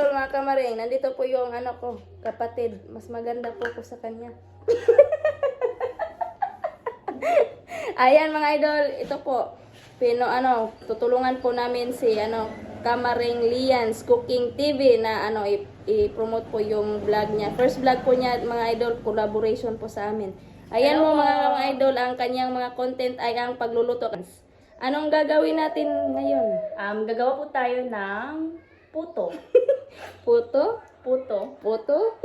idol, mga kamaring, nandito po yung ano ko, kapatid. Mas maganda po ko sa kanya. Ayan mga idol, ito po. Tutulungan po namin si Kamaring Lians Cooking TV na i-promote po yung vlog niya. First vlog po niya mga idol, collaboration po sa amin. Ayan mo mga idol, ang kanyang mga content ay ang pagluluto. Anong gagawin natin ngayon? Gagawa po tayo ng puto. Puto? Puto. Puto?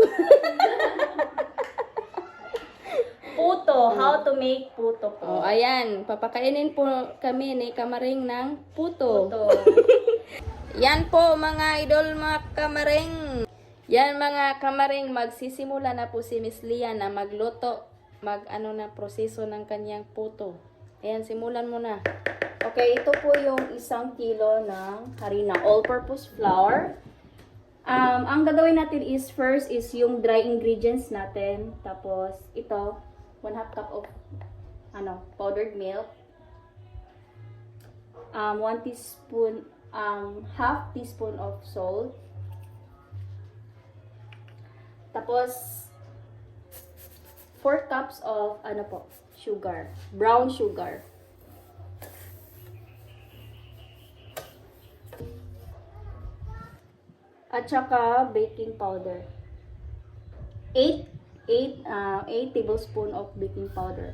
Puto. How to make puto po. Oh, ayan. Papakainin po kami ni Kamaring ng puto. Puto. Yan po mga idol, mga kamaring. Yan mga kamaring, magsisimula na po si Miss Lia na magluto. Proseso ng kanyang puto. Ayan, simulan mo na. Okay, ito po yung 1 kilo ng harina, all-purpose flour. Ang gagawin natin is first is yung dry ingredients natin. Tapos ito, 1/2 cup of powdered milk. 1 teaspoon, half teaspoon of salt. Tapos 4 cups of sugar, brown sugar. At saka baking powder. 8 tablespoon of baking powder.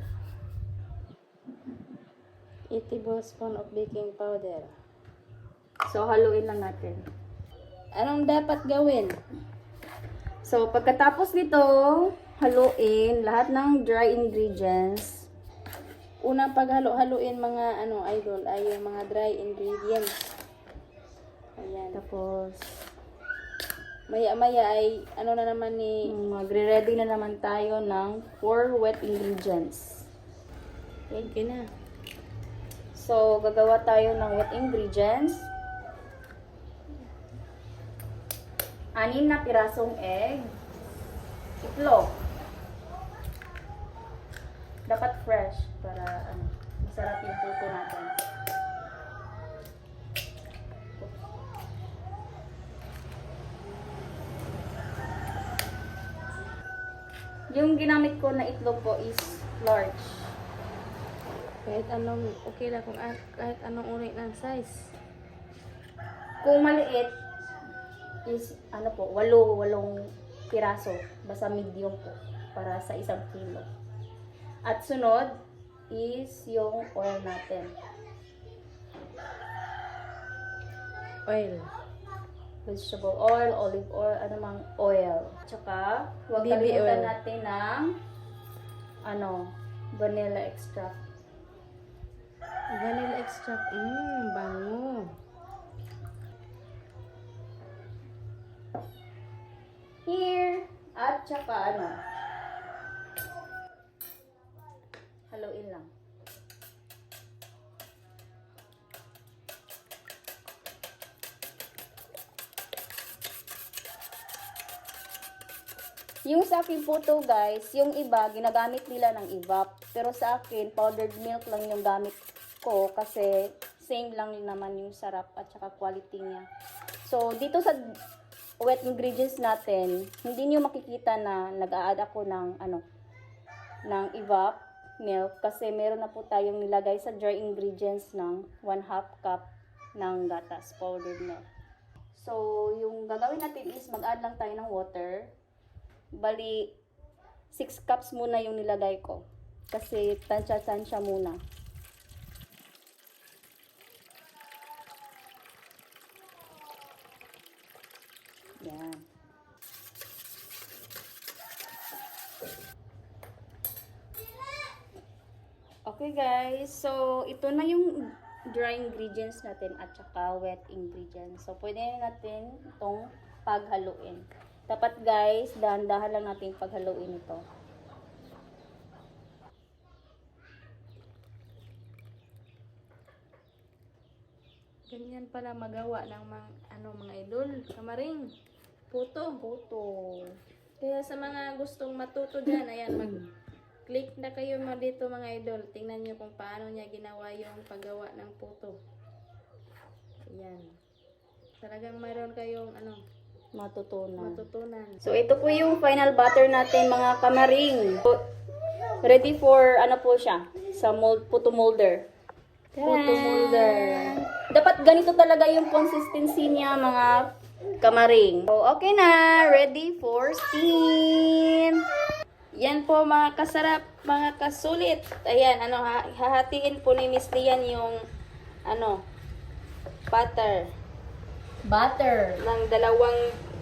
8 tablespoon of baking powder. So haluin lang natin. Anong dapat gawin? So pagkatapos nito, haluin lahat ng dry ingredients. Unang paghalo-haluin mga idol ay yung mga dry ingredients. Ayan. Tapos Maya-maya ay magre-ready na naman tayo ng 4 wet ingredients. Okay na. So gagawa tayo ng wet ingredients. 6 na pirasong egg. Itlog. Dapat fresh para masarap yung puto natin. Yung ginamit ko na itlog po is large. Kahit okay lang kahit anong uri ng size. Kung maliit is 8 piraso. Basta medium po para sa 1 kilo. At sunod is yung oil natin. Oil. Vegetable oil, olive oil, anumang oil. Tsaka, huwag Baby kalimutan oil. natin ng vanilla extract. Vanilla extract. Bango. Here, at tsaka haluin lang. Yung sa akin puto guys, yung iba, ginagamit nila ng evap. Pero sa akin, powdered milk lang yung gamit ko kasi same lang naman yung sarap at saka quality niya. So, dito sa wet ingredients natin, hindi niyo makikita na nag-a-add ako ng ng evap milk kasi meron na po tayong nilagay sa dry ingredients ng 1/2 cup ng gatas, powdered milk. So, yung gagawin natin is mag-add lang tayo ng water. Bali, 6 cups muna yung nilagay ko. Kasi tansya-tansya muna. Yan. Okay guys, so ito na yung dry ingredients natin at saka wet ingredients. So pwede na natin itong paghaluin. Dapat guys, dahan-dahan lang natin paghaluin ito. Ganyan pala magawa ng mga idol, kamaring. Puto. Kaya sa mga gustong matuto dyan, ayan, mag-click na kayo dito mga idol. Tingnan nyo kung paano niya ginawa yung paggawa ng puto. Ayan. Talagang mayroon kayong matutunan. So, ito po yung final butter natin, mga kamaring. So, ready for, ano po siya, sa puto molder. Puto molder. Dapat ganito talaga yung consistency niya, mga kamaring. So, okay na. Ready for steam. Yan po mga kasarap, mga kasulit. Ayan, hahatiin po ni Miss Lian yung butter Butter. ng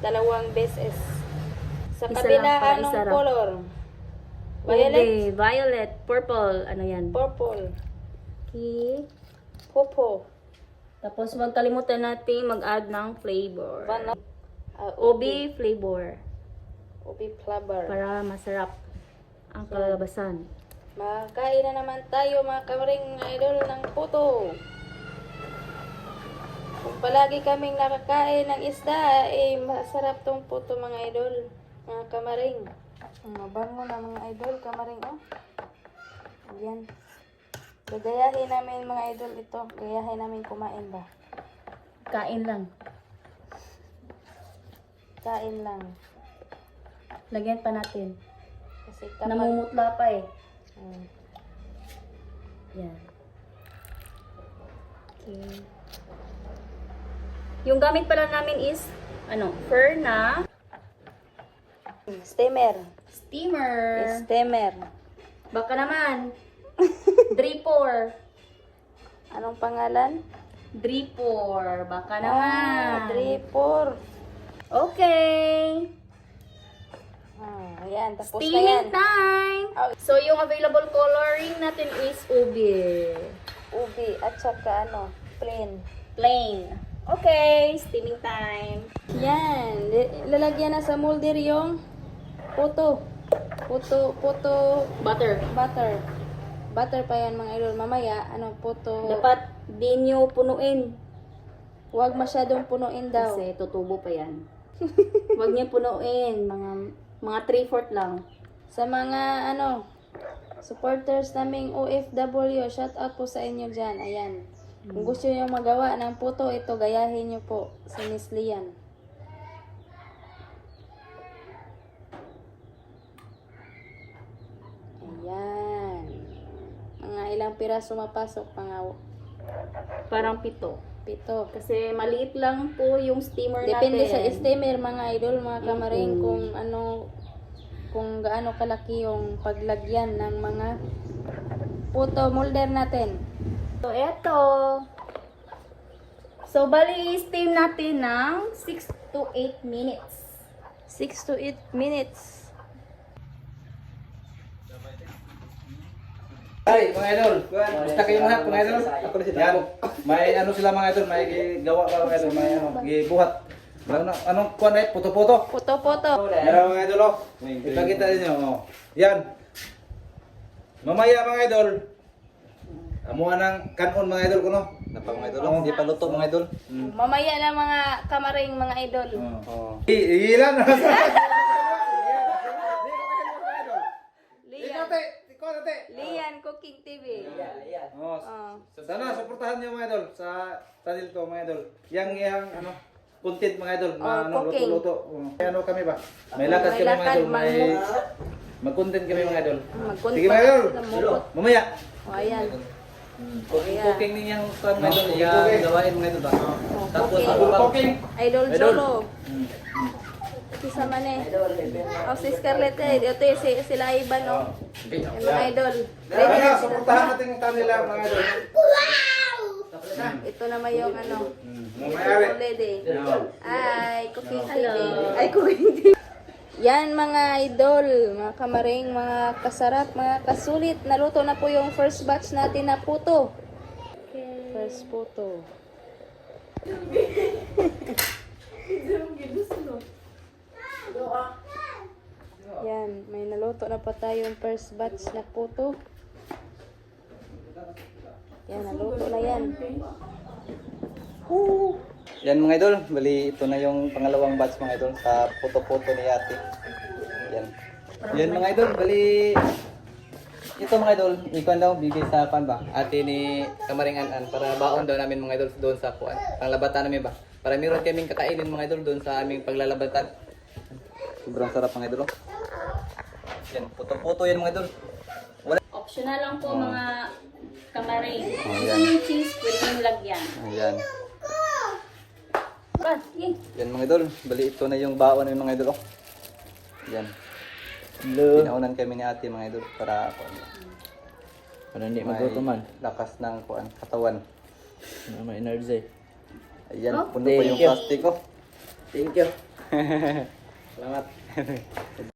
dalawang beses. Sa Isa kabila, lang para anong isarap. color? Violet? Okay, violet, purple, ano yan? Purple. Okay. Popo. Tapos, huwag kalimutan natin mag-add ng flavor. Ubi. Ubi flavor. Ubi flavor. Para masarap ang kalabasan. Makain na naman tayo mga kamaring idol ng puto. Kung palagi kaming nakakain ng isda, masarap tong puto mga idol. Mga kamaring. Mabango na mga idol, kamaring Ayan. Gagayahin namin mga idol ito. Gayahin namin kumain ba? Kain lang. Kain lang. Lagyan pa natin. Kasi kapag... Namumutla pa eh. Hmm. Yan. Okay. Yung gamit pala namin is, fur na Steamer. steamer. Steamer. Baka naman. Dripper. Anong pangalan? Dripper. Baka naman. Dripper. Okay. Ayan, tapos na yan. Steaming time. So, yung available coloring natin is ubi. Ubi at saka plain. Plain. Okay, steaming time. Yan, lalagyan na sa molder yung puto. Puto, Butter. butter. Butter pa yan mga idol. Mamaya, puto. Dapat di nyo punuin. Huwag masyadong punuin daw. Kasi tutubo pa yan. Huwag niyo punuin. Mga 3/4 lang. Sa mga, supporters naming OFW, shout out po sa inyo dyan. Ayan. Kung gusto nyo magawa ng puto, ito, gayahin nyo po si Miss Lian. Ayan. Mga ilang piraso mapasok, mga Parang 7. 7. Kasi maliit lang po yung steamer Depende natin. sa steamer, mga idol, mga kamaring, kung gaano kalaki yung paglagyan ng mga puto molder natin. So, eto. So, bali, steam natin ng 6 to 8 minutes. 6 to 8 minutes. Ay, mga idol. Basta kayo lahat, mga idol. Yan. May sila mga idol, may gawa pa mga idol, may gibuhat. Anong kuan ay puto-puto. Puto-puto. Meron mga idol oh. Ipakita niyo oh. Yan. Mamaya mga idol. Amuha ng kanon mga idol kuno. Napang mga idol, hindi pa luto mga idol. Mamaya na mga kamaring, mga idol. Oh. Ilan. Lian. Ikaw nate. Lian Cooking TV. Oh. Oh. Sana suportahan niyo mga idol sa channel to mga idol. Yang content mga idol na cooking. luto-luto. Kami ba? May lakad May kami mga lakad, idol, may mag-content kami mga idol. Mag-content. Sige mga idol. Namukot. Mamaya. O, ayan. Cooking ninyang mga idol. Yung gawain mga idol ba? Tapos cooking. ako pa. Cooking. Idol Jolo. Isa man eh. O, si Scarlett eh. Ito yung sila Ivan, no? Yung mga idol. Ready na sila. Suportahan natin yung kanila mga idol. Ito naman yung Mamayari. lady. Ay, Cooking TV. Ay, Cooking TV. Yan mga idol, mga kamaring, mga kasarap, mga kasulit. Naluto na po yung first batch natin na puto. First puto. Yan, may naluto na pa tayong first batch na puto. Yan, naluto na yan. Yan mga idol, bali ito na yung pangalawang batch mga idol sa puto-puto ni ate. Yan. Yan mga idol, bali ito mga idol, ikaw daw bigay sa pan ba? Ate ni Kamaring An para baon daw namin mga idol doon sa kuan. Panglabatan namin ba? Para meron kaming kakainin mga idol doon sa aming paglalabatan. Sobrang sarap mga idol. Oh. Yan, puto-puto yan mga idol. Wala. Optional lang po mga kamaring. Oh, Gusto yan. yung cheese, pwede yung lagyan. Ayan. Ba, yun. Yan mga idol, bali ito na yung baon namin mga idol. Oh. Yan. Pinaunan kami ni ate mga idol para Para hindi may magutuman. lakas ng kuan katawan. May energy. Ayan, Oh, puno pa yung thank you. plastic oh. Thank you. Salamat.